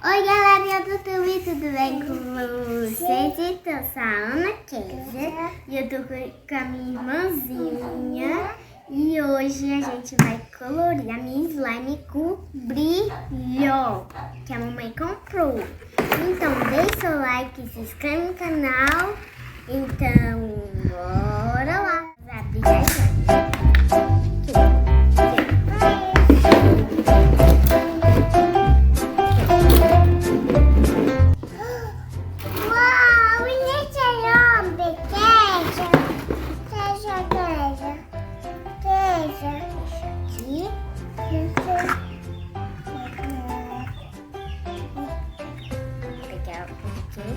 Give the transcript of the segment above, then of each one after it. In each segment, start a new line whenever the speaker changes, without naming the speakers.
Oi galerinha do YouTube, tudo bem com vocês? Então, eu sou a Ana Keisa e eu tô com a minha irmãzinha e hoje a gente vai colorir a minha slime com brilho que a mamãe comprou. Então deixa seu like, se inscreve no canal. Então bora lá abrir a slime.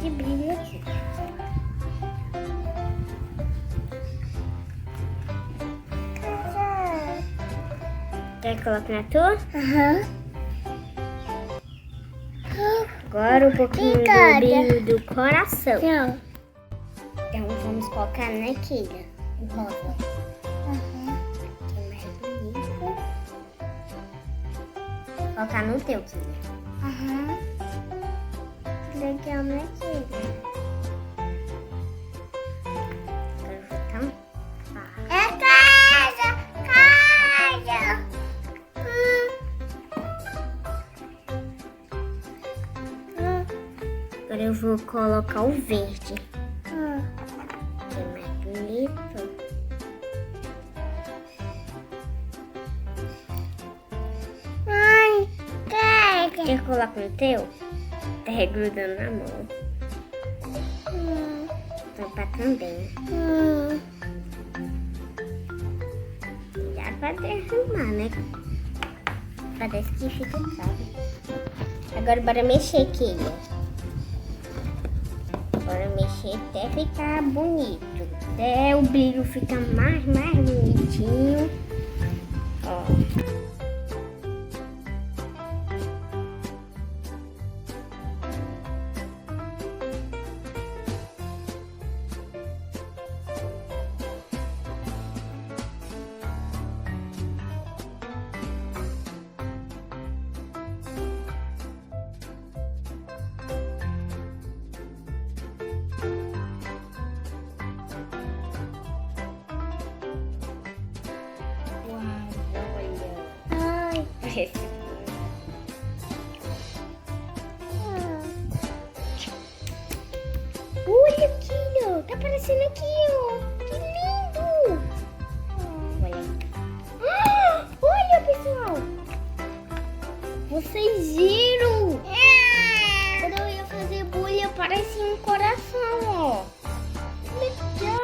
De brilho aqui. Quer que coloque na tua? Aham. Agora um pouquinho do brilho do coração. Não. Então vamos colocar na queira. Rosa. Que é mais bonito. Colocar no teu, Kira. Legal, né, Kira? Agora vou tampar. É casa! Casa! Agora eu vou colocar o verde. Que é mais bonito. Ai, pega! Quer colocar no teu? Tá regrudando na mão. Tampar também. Já pra derramar, né? Parece que fica sabe. Agora bora mexer aqui. Bora mexer até ficar bonito. Até o brilho ficar mais bonitinho. Ó. Olha aqui, ó. Tá aparecendo aqui, ó. Que lindo! Olha. Olha, pessoal. Vocês viram? Quando eu ia fazer bolha, parecia um coração, ó. Legal.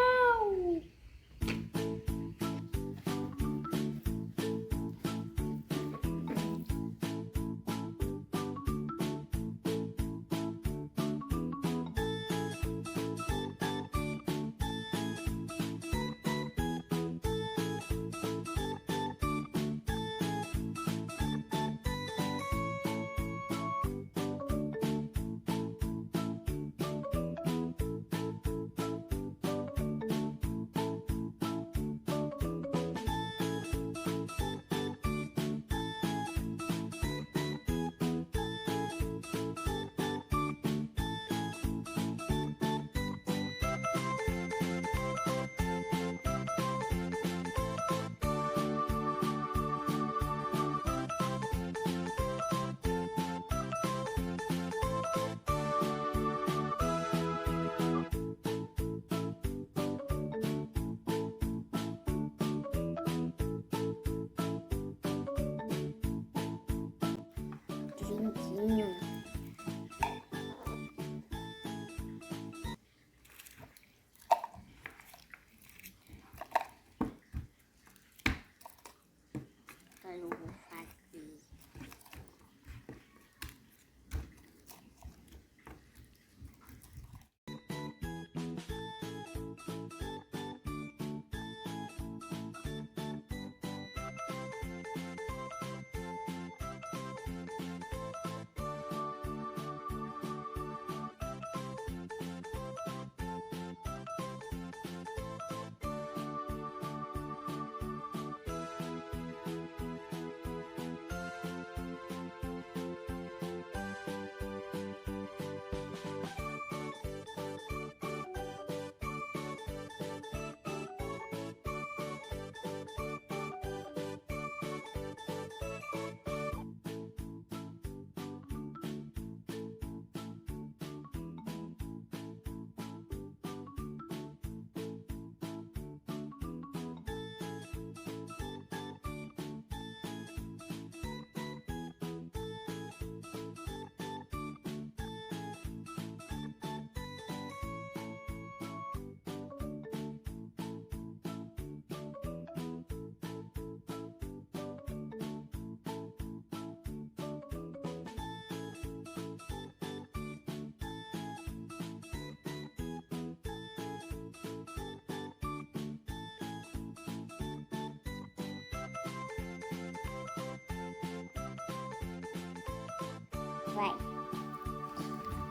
Vai.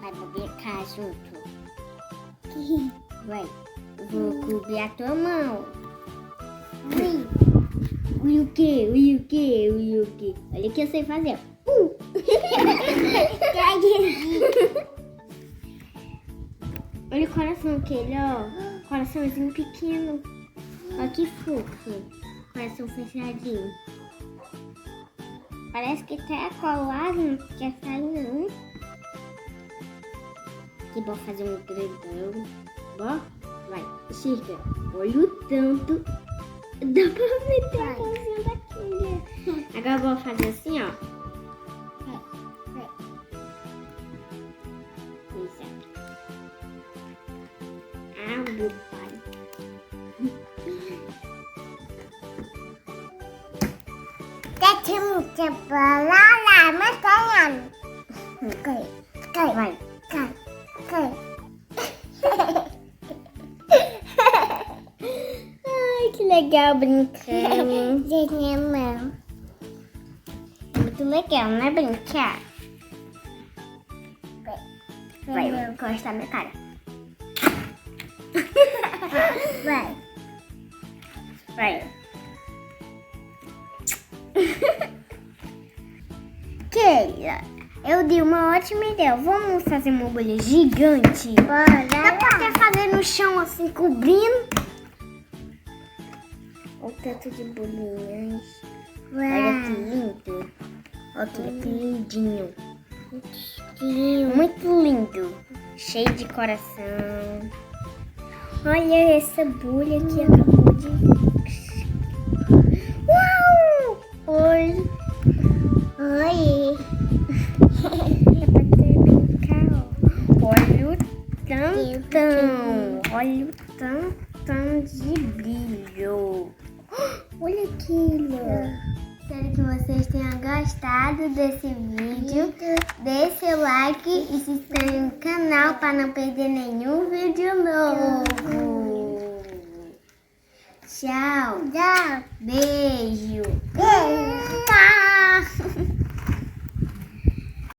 Vai brincar junto. Vai. Vou cobrir a tua mão. Ui. Ui o quê? Ui o quê? Ui o quê? Olha o que eu sei fazer. Olha o coração dele, ó. Coraçãozinho pequeno. Olha que fofo. Coração fechadinho. Parece que tá colado, não quer sair não. Que bom fazer um grandão. Bom, vai, estica. Olha o tanto. Dá pra meter a mãozinha daqui, né? Agora eu vou fazer assim, ó. Isso. Ah, meu pai. Muita bola mas ganhando. Cai. Vai. Cai. Ai, que legal brincando. É muito legal, né? Brincar. Vai encostar minha cara. Vai. Keila, eu dei uma ótima ideia. Vamos fazer uma bolha gigante? Bora. Dá pra até fazer no chão assim, cobrindo. Olha o tanto de bolinhas. Olha que lindo. Olha que lindinho. Muito lindo. Cheio de coração. Olha essa bolha que acabou de... Uau! Oi. É pra ter brincar, ó. Olha o Olha o tantão de brilho. Olha aquilo. Espero que vocês tenham gostado desse vídeo. Deixe seu like e se inscreva no canal para não perder nenhum vídeo novo. Tchau. Beijo.